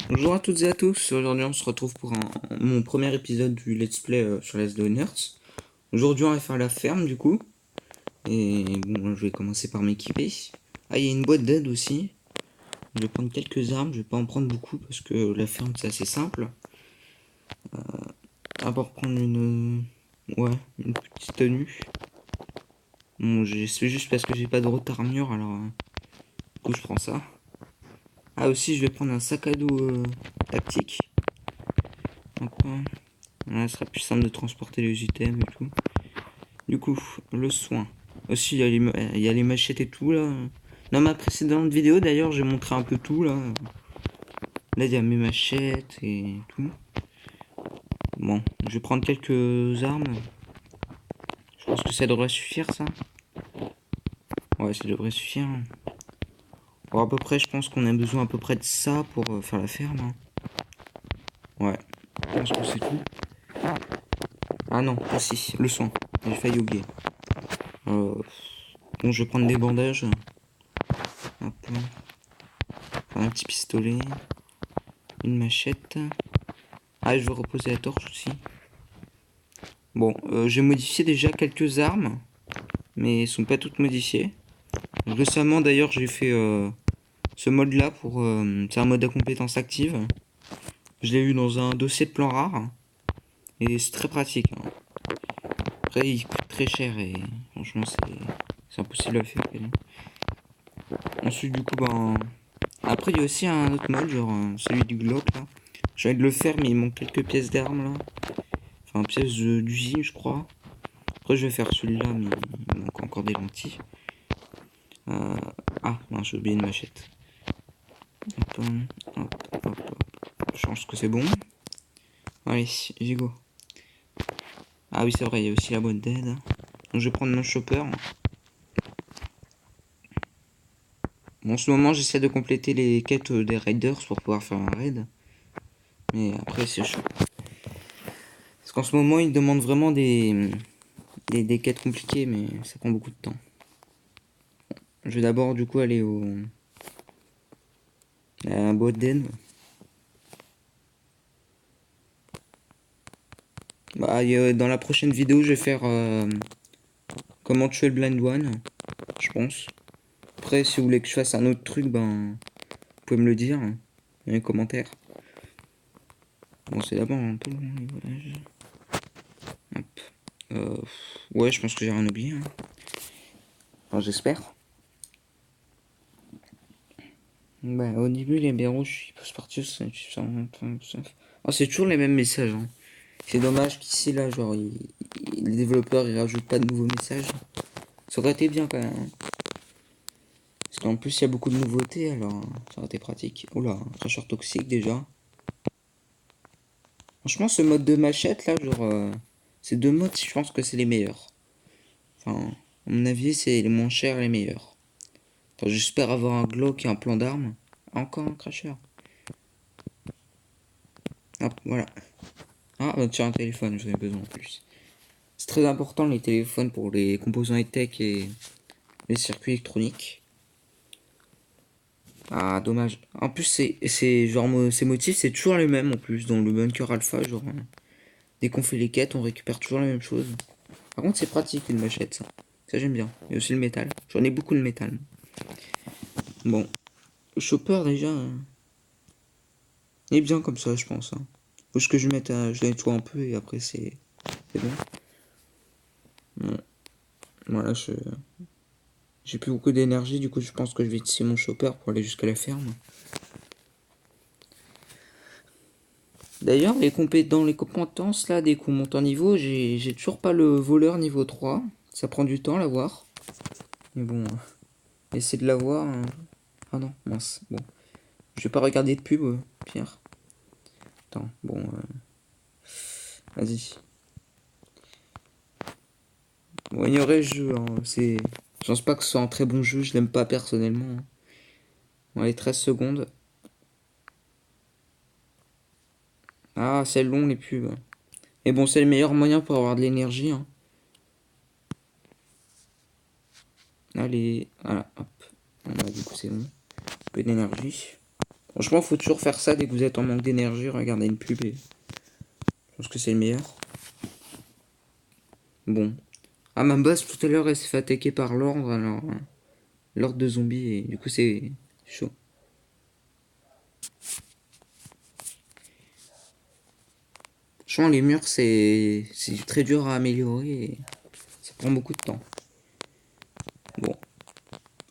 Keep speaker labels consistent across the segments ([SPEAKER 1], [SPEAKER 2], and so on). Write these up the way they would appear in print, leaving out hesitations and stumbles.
[SPEAKER 1] Bonjour à toutes et à tous, aujourd'hui on se retrouve pour mon premier épisode du let's play sur les Nerds. Aujourd'hui on va faire la ferme du coup, et bon je vais commencer par m'équiper. Ah il y a une boîte d'aide aussi, je vais prendre quelques armes, je vais pas en prendre beaucoup parce que la ferme c'est assez simple. D'abord prendre ouais, une petite tenue. Bon c'est juste parce que j'ai pas de retard armure alors du coup je prends ça. Ah aussi je vais prendre un sac à dos tactique. Hop, voilà, ce sera plus simple de transporter les items et tout. Du coup, le soin. Aussi, il y a les machettes et tout là. Dans ma précédente vidéo d'ailleurs, j'ai montré un peu tout là. Là, il y a mes machettes et tout. Bon, je vais prendre quelques armes. Je pense que ça devrait suffire ça. Ouais, ça devrait suffire. Bon, à peu près, je pense qu'on a besoin à peu près de ça pour faire la ferme, hein. Ouais, je pense que c'est tout. Ah non, ah si, le soin. J'ai failli oublier. Euh, bon, je vais prendre des bandages. Hop, un petit pistolet. Une machette. Ah, je vais reposer la torche aussi. Bon, j'ai modifié déjà quelques armes, mais elles sont pas toutes modifiées. Récemment d'ailleurs j'ai fait ce mode là pour... c'est un mode à compétence active. Je l'ai eu dans un dossier de plan rare, et c'est très pratique, hein. Après il coûte très cher et franchement c'est impossible à faire. Ensuite du coup ben... Après il y a aussi un autre mode, genre celui du Glock là. J'ai envie de le faire mais il manque quelques pièces d'armes là. Enfin pièces d'usine je crois. Après je vais faire celui-là mais il manque encore des lentilles. Euh, Ah, non, j'ai oublié une machette. Hop, hop, hop. Je pense que c'est bon. Allez, j'y go. Ah oui, c'est vrai, il y a aussi la boîte d'aide. Donc je vais prendre mon chopper. Bon, en ce moment, j'essaie de compléter les quêtes des raiders pour pouvoir faire un raid. Mais après, c'est chaud. Parce qu'en ce moment, ils demandent vraiment des quêtes compliquées, mais ça prend beaucoup de temps. Je vais d'abord, du coup, aller à la boîte d'aide. Bah, dans la prochaine vidéo, je vais faire comment tuer le Blind One, je pense. Après, si vous voulez que je fasse un autre truc, ben, vous pouvez me le dire hein, dans les commentaires. Bon, c'est d'abord un peu long, les voyages. Hop. Euh, ouais, je pense que j'ai rien oublié, hein. Enfin, j'espère. Bah, au début, les bureaux, ils peuvent partir. Oh, c'est toujours les mêmes messages, hein. C'est dommage qu'ici, là, genre, les développeurs, ils rajoutent pas de nouveaux messages. Ça aurait été bien quand même, hein. Parce qu'en plus, il y a beaucoup de nouveautés, alors ça aurait été pratique. Oula, un cracheur toxique déjà. Franchement, ce mode de machette là, genre, ces deux modes, je pense que c'est les meilleurs. Enfin, à mon avis, c'est les moins chers et les meilleurs. Attends, j'espère avoir un Glock et un plan d'armes. Encore un cracheur. Hop, voilà. Ah, bah, tiens, un téléphone, j'en ai besoin en plus. C'est très important les téléphones pour les composants high-tech et les circuits électroniques. Ah, dommage. En plus, c'est genre, ces motifs, c'est toujours les mêmes en plus. Dans le bunker alpha, genre, dès qu'on fait les quêtes, on récupère toujours la même chose. Par contre, c'est pratique une machette, ça. Ça, j'aime bien. Et aussi le métal. J'en ai beaucoup de métal. Bon. Le chopper, déjà, il est bien comme ça, je pense, hein. Faut juste que je mette je nettoie un peu et après, c'est bon. Bon. Voilà, j'ai plus beaucoup d'énergie, du coup, je pense que je vais utiliser mon chopper pour aller jusqu'à la ferme. D'ailleurs, dans les compétences, là, dès qu'on monte en niveau, j'ai toujours pas le voleur niveau 3. Ça prend du temps à l'avoir. Mais bon, essayer de l'avoir, hein. Ah non, mince. Bon. Je vais pas regarder de pub, Pierre. Attends, bon, vas-y. Bon, ignorez le jeu, hein, Je pense pas que ce soit un très bon jeu, je l'aime pas personnellement, hein. Bon, allez, 13 secondes. Ah, c'est long les pubs. Et bon, c'est le meilleur moyen pour avoir de l'énergie, hein. Allez, voilà, hop. Voilà, du coup, c'est bon. Un peu d'énergie. Franchement, faut toujours faire ça dès que vous êtes en manque d'énergie. Regardez une pub et je pense que c'est le meilleur. Bon. Ah, ma boss tout à l'heure, elle s'est fait attaquer par l'ordre, alors. L'ordre de zombies, et du coup, c'est chaud. Franchement, les murs, c'est très dur à améliorer et ça prend beaucoup de temps. Bon.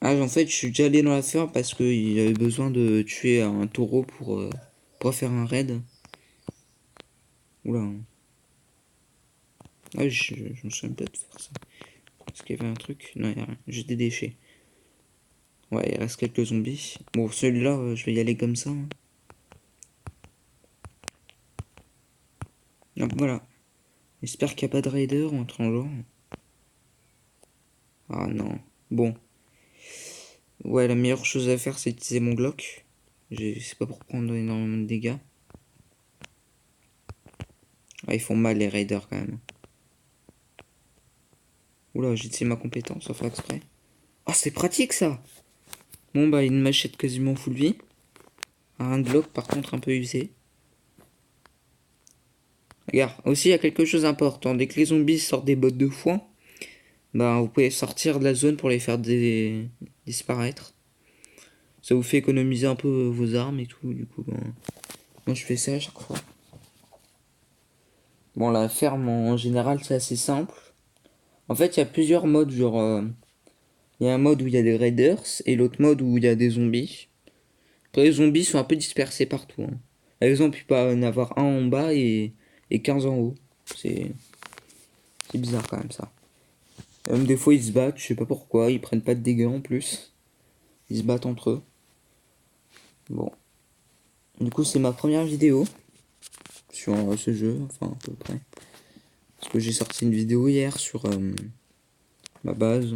[SPEAKER 1] Ah, en fait, je suis déjà allé dans la ferme parce qu'il avait besoin de tuer un taureau pour faire un raid. Oula. Ah, je me souviens pas de faire ça. Est-ce qu'il y avait un truc? Non, il y a rien. J'ai des déchets. Ouais, il reste quelques zombies. Bon, celui-là, je vais y aller comme ça, hein. Donc voilà. J'espère qu'il n'y a pas de raider ou un truc en genre. Ah non. Bon. Ouais, la meilleure chose à faire, c'est d'utiliser mon Glock. C'est pas pour prendre énormément de dégâts. Ah, ils font mal les raiders quand même. Oula, j'ai utilisé ma compétence sans faire exprès. Ah, c'est pratique ça! Bon, bah, une machette quasiment full vie. Un Glock par contre un peu usé. Regarde, aussi il y a quelque chose d'important. Dès que les zombies sortent des bottes de foin, bah, vous pouvez sortir de la zone pour les faire disparaître. Ça vous fait économiser un peu vos armes et tout. Du coup, bah, moi je fais ça à chaque fois. Bon, la ferme en général, c'est assez simple. En fait, il y a plusieurs modes. Genre, il y a un mode où il y a des raiders et l'autre mode où il y a des zombies. Après, les zombies sont un peu dispersés partout, hein. Par exemple, il peut y en avoir un en bas et 15 en haut. C'est c'est bizarre quand même ça. Même des fois, ils se battent, je sais pas pourquoi, ils prennent pas de dégâts en plus. Ils se battent entre eux. Bon. Du coup, c'est ma première vidéo sur ce jeu, enfin à peu près. Parce que j'ai sorti une vidéo hier sur ma base.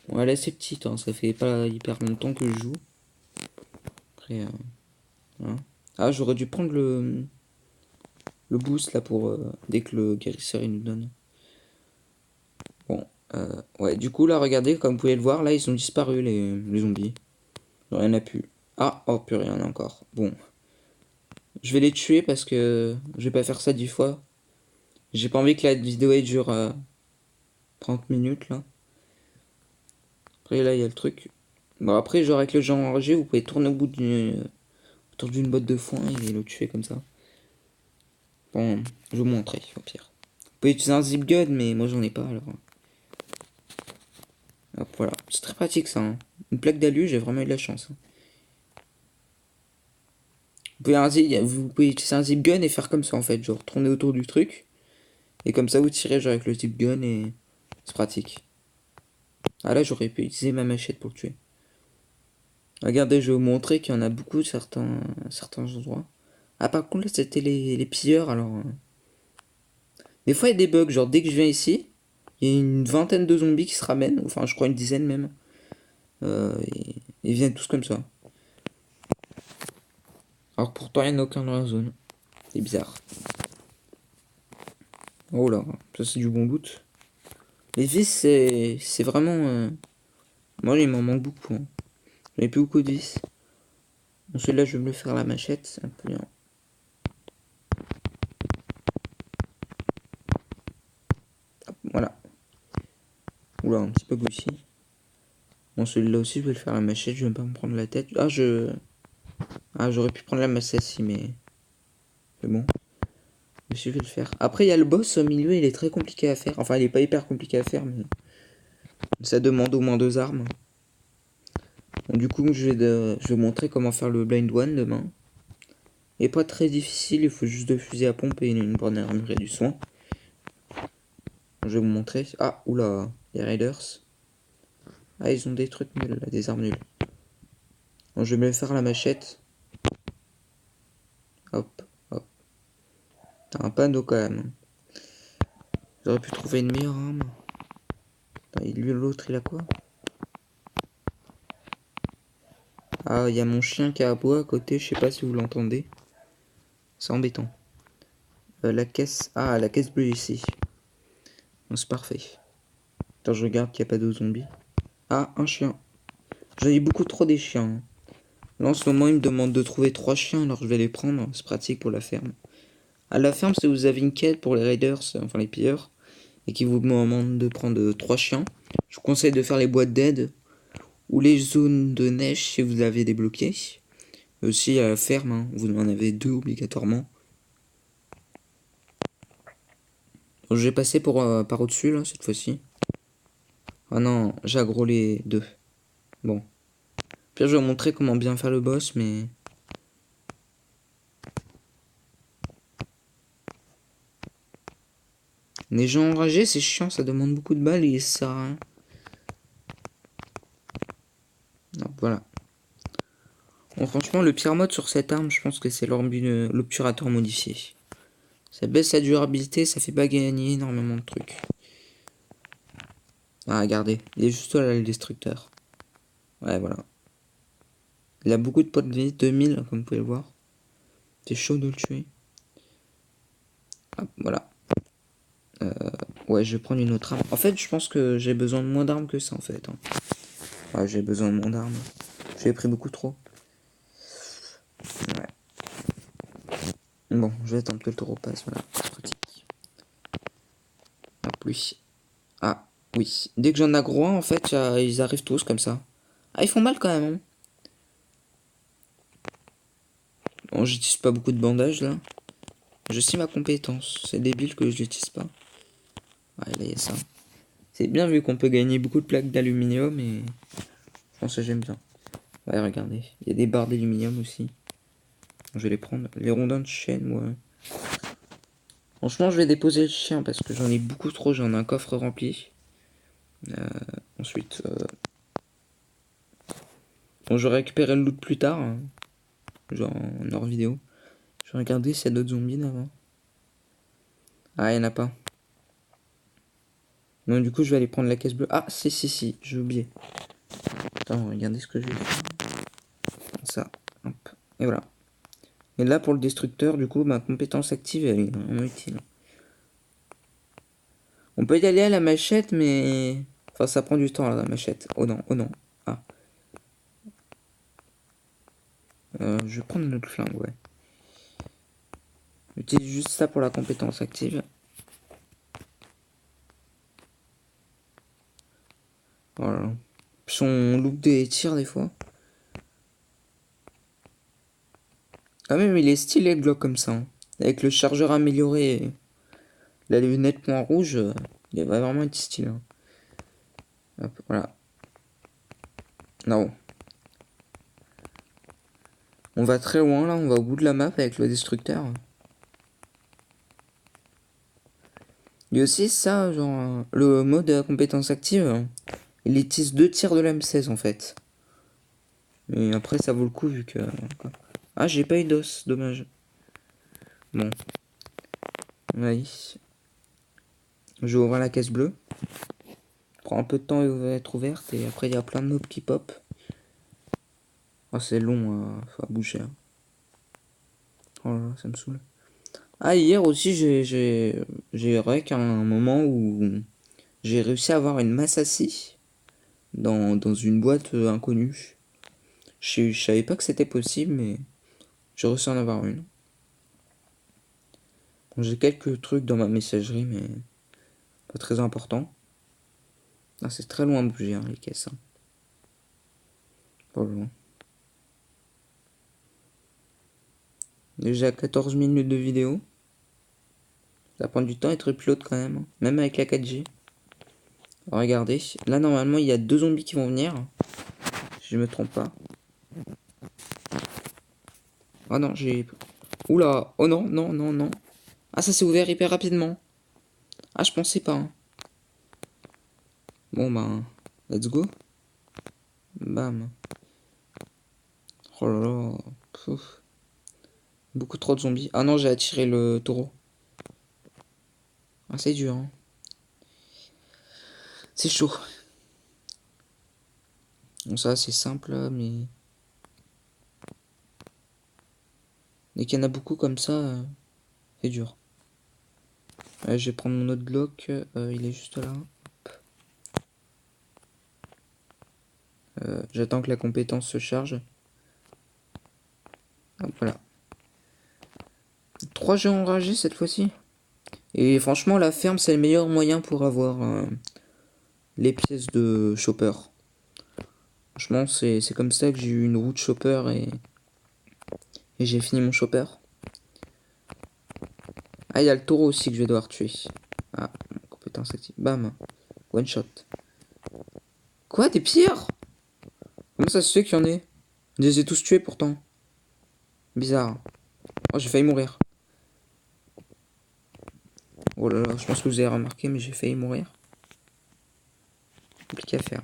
[SPEAKER 1] Bon, elle est assez petite, hein, ça fait pas hyper longtemps que je joue. Après, voilà. Ah, j'aurais dû prendre le boost là pour dès que le guérisseur il nous donne. Bon, ouais, du coup là, regardez, comme vous pouvez le voir, là ils ont disparu les zombies. Rien n'a pu. Ah, oh purée, il y en a encore. Bon, je vais les tuer parce que je vais pas faire ça 10 fois. J'ai pas envie que la vidéo elle dure 30 minutes là. Après là, il y a le truc. Bon, après, genre avec le genre enragé, vous pouvez tourner autour d'une botte de foin et le tuer comme ça. Bon, je vais vous montrer au pire. Vous pouvez utiliser un zip gun, mais moi j'en ai pas alors. Hop, voilà. C'est très pratique ça, hein. Une plaque d'alu, j'ai vraiment eu de la chance, hein. Vous pouvez utiliser un zip gun et faire comme ça en fait, genre tourner autour du truc. Et comme ça vous tirez genre avec le zip gun et c'est pratique. Ah là j'aurais pu utiliser ma machette pour le tuer. Regardez, je vais vous montrer qu'il y en a beaucoup certains endroits. Ah par contre là c'était les pilleurs alors. Des fois il y a des bugs, genre dès que je viens ici, il y a une vingtaine de zombies qui se ramènent, enfin je crois une dizaine même. Et ils viennent tous comme ça. Alors pourtant il n'y en a aucun dans la zone. C'est bizarre. Oh là, ça c'est du bon loot. Les vis, c'est vraiment. Moi, il m'en manque beaucoup, hein. J'en ai plus beaucoup de vis. Bon, celui-là, je vais me le faire à la machette. C'est un peu bien. Hop, voilà. Oula, un petit peu ici. Bon, celui-là aussi, je vais le faire à la machette. Je vais pas me prendre la tête. Ah, j'aurais pu prendre la masse ici, mais. C'est bon. Je vais le faire. Après, il y a le boss au milieu. Il est très compliqué à faire. Enfin, il est pas hyper compliqué à faire, mais. Ça demande au moins 2 armes. Bon, du coup, je vais montrer comment faire le blind one demain. Il est pas très difficile, il faut juste 2 fusils à pompe et une bonne armure et du soin. Je vais vous montrer. Ah, oula, les raiders. Ah, ils ont des trucs nuls là, des armes nulles. Bon, je vais me le faire à la machette. Hop, hop. T'as un panneau quand même. J'aurais pu trouver une meilleure arme. Lui, l'autre, il a quoi? Ah, il y a mon chien qui a aboie à côté, je sais pas si vous l'entendez. C'est embêtant. La caisse. Ah, la caisse bleue ici. Bon, c'est parfait. Attends, je regarde qu'il n'y a pas de zombies. Ah, un chien. J'en ai beaucoup trop des chiens, hein. Là, en ce moment, il me demande de trouver 3 chiens, alors je vais les prendre. C'est pratique pour la ferme. À la ferme, si vous avez une quête pour les raiders, enfin les pilleurs, et qui vous demande de prendre 3 chiens, je vous conseille de faire les boîtes d'aide ou les zones de neige si vous avez débloqué. Et aussi à la ferme, hein, vous en avez 2 obligatoirement. Donc, je vais passer par au-dessus là cette fois-ci. Ah non, j'ai aggro les 2. Bon. Puis je vais vous montrer comment bien faire le boss, mais... Les gens enragés, c'est chiant, ça demande beaucoup de balles et ça sert à rien. Donc voilà. Bon, franchement, le pire mode sur cette arme, je pense que c'est l'obturateur modifié. Ça baisse sa durabilité, ça fait pas gagner énormément de trucs. Ah, regardez, il est juste là le destructeur. Ouais, voilà. Il a beaucoup de points de vie, 2000, comme vous pouvez le voir. C'est chaud de le tuer. Hop, voilà. Ouais, je vais prendre une autre arme. En fait, je pense que j'ai besoin de moins d'armes que ça, en fait. Hein. Ouais, j'ai besoin de moins d'armes. J'ai pris beaucoup trop. Ouais. Bon, je vais attendre que le taureau passe, voilà, c'est pratique. Hop, lui. Ah, oui. Dès que j'en aggro un, en fait, ils arrivent tous comme ça. Ah, ils font mal quand même, hein. Bon, j'utilise pas beaucoup de bandages, là. Je sais ma compétence. C'est débile que je l'utilise pas. Ouais, là, il y a ça. C'est bien vu qu'on peut gagner beaucoup de plaques d'aluminium et... Je pense que j'aime bien. Ouais, regardez. Il y a des barres d'aluminium aussi. Je vais les prendre. Les rondins de chêne, ouais. Franchement, je vais déposer le chien parce que j'en ai beaucoup trop. J'en ai un coffre rempli. Ensuite, bon, je vais récupérer le loot plus tard. Hein. Genre en hors vidéo. Je vais regarder s'il y a d'autres zombies là-bas. Ah, il n'y en a pas. Non, du coup, je vais aller prendre la caisse bleue. Ah, si, j'ai oublié. Attends, regardez ce que je vais faire. Ça, hop. Et voilà. Et là, pour le destructeur, du coup, ma compétence active, elle est vraiment utile. On peut y aller à la machette, mais... Enfin, ça prend du temps, là, la machette. Oh non, oh non. Ah. Je vais prendre notre flingue, ouais. J'utilise juste ça pour la compétence active. Voilà. Son look des tirs, des fois. Ah, même, il est stylé, le Glock, comme ça. Hein. Avec le chargeur amélioré, la lunette point rouge, il va vraiment être stylé. Hein. Hop, voilà. Non. On va très loin, là. On va au bout de la map avec le destructeur. Il y a aussi ça, genre, le mode de la compétence active, il utilise 2 tirs de l'M16 en fait. Mais après, ça vaut le coup vu que. Ah, j'ai pas eu d'os, dommage. Bon. Oui. Je vais ouvrir la caisse bleue. Prend un peu de temps à être ouverte et après, il y a plein de mobs qui pop. Ah, c'est long à bouger. Hein. Oh là là, ça me saoule. Ah, hier aussi, j'ai rec à un moment où j'ai réussi à avoir une Massassi dans une boîte inconnue. Je savais pas que c'était possible, mais j'ai réussi à en avoir une. Bon, j'ai quelques trucs dans ma messagerie, mais pas très important. Ah, c'est très loin de bouger, hein, les caisses. Hein. Pas loin. Déjà 14 minutes de vidéo. Ça prend du temps à être upload quand même, hein, même avec la 4G. Alors, regardez, là normalement il y a 2 zombies qui vont venir. Si je me trompe pas. Ah non, j'ai... Oula, oh non, non, non, non. Ah, ça s'est ouvert hyper rapidement. Ah, je pensais pas. Hein. Bon, ben, let's go. Bam. Oh là là. Pouf. Beaucoup trop de zombies. Ah non, j'ai attiré le taureau. Ah, c'est dur. Hein. C'est chaud. Bon, ça, c'est simple, mais... Dès qu'il y en a beaucoup comme ça, c'est dur. Je vais prendre mon autre Glock. Il est juste là. J'attends que la compétence se charge. 3 géants enragés cette fois-ci. Et franchement, la ferme, c'est le meilleur moyen pour avoir les pièces de chopper. Franchement, c'est comme ça que j'ai eu une roue de chopper et j'ai fini mon chopper. Ah, il y a le taureau aussi que je vais devoir tuer. Ah, compétence active. Bam. One shot. Quoi, des pierres? Comment ça se fait qu'il y en ait? Je les ai tous tués pourtant. Bizarre. Oh, j'ai failli mourir. Oh là là, je pense que vous avez remarqué, mais j'ai failli mourir. Compliqué à faire.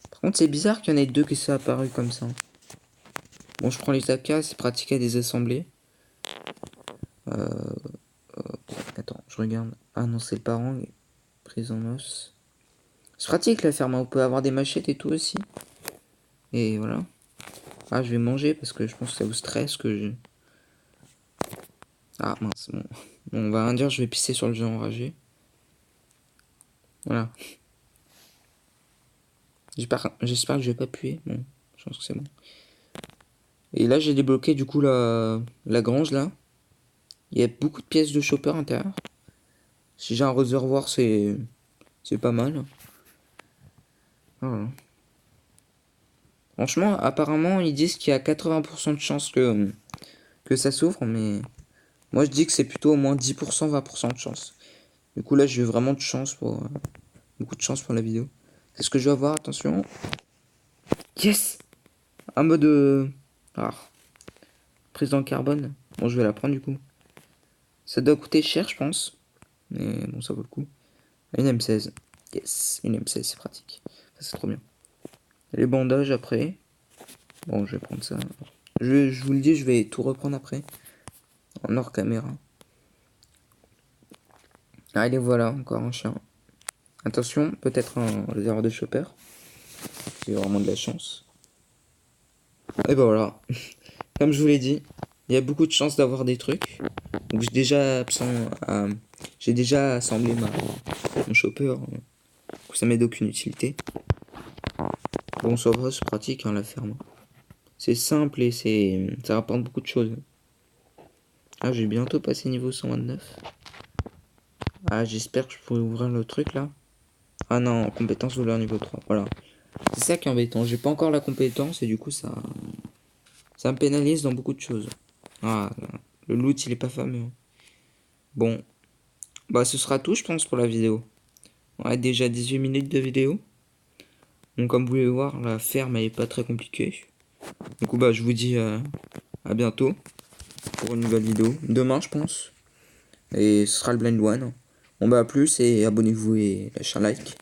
[SPEAKER 1] Par contre, c'est bizarre qu'il y en ait deux qui soient apparus comme ça. Bon, je prends les AK, c'est pratique à désassembler. Attends, je regarde. Ah non, c'est le parang. Prise en os. C'est pratique la ferme, on peut avoir des machettes et tout aussi. Et voilà. Ah, je vais manger parce que je pense que ça vous stresse que je... Ah mince, bon. Bon, on va rien dire, je vais pisser sur le géant enragé. Voilà. J'espère que je vais pas puer. Bon, je pense que c'est bon. Et là, j'ai débloqué du coup la grange là. Il y a beaucoup de pièces de chopper à l'intérieur. Si j'ai un réservoir, c'est pas mal. Voilà. Franchement, apparemment, ils disent qu'il y a 80% de chances que ça s'ouvre, mais moi je dis que c'est plutôt au moins 10%, 20% de chance. Du coup, là, j'ai eu vraiment de chance pour beaucoup de chance pour la vidéo. Qu'est-ce que je vais avoir? Attention. Yes! Un mode prise dans le carbone. Bon, je vais la prendre du coup. Ça doit coûter cher, je pense. Mais bon, ça vaut le coup. Une M16. Yes, une M16, c'est pratique. Ça, c'est trop bien. Les bandages après. Bon, je vais prendre ça. Je vous le dis, je vais tout reprendre après. En hors caméra. Allez, voilà, encore un chien. Attention, peut-être un réservoir de chopper. J'ai vraiment de la chance. Et ben voilà. Comme je vous l'ai dit, il y a beaucoup de chances d'avoir des trucs. Donc j'ai déjà assemblé mon chopper. Ça m'est d'aucune utilité. Bon, ça va, c'est pratique hein, la ferme. C'est simple et ça rapporte beaucoup de choses. Ah, j'ai bientôt passé niveau 129. Ah, j'espère que je pourrai ouvrir le truc là. Ah non, compétence voleur niveau 3. Voilà. C'est ça qui est embêtant. J'ai pas encore la compétence et du coup ça me pénalise dans beaucoup de choses. Ah, le loot il est pas fameux. Bon, bah ce sera tout je pense pour la vidéo. On a déjà 18 minutes de vidéo. Donc comme vous pouvez voir, la ferme elle est pas très compliquée. Du coup bah je vous dis à bientôt pour une nouvelle vidéo. Demain je pense. Et ce sera le blind one. Bon bah à plus et abonnez-vous et lâchez un like.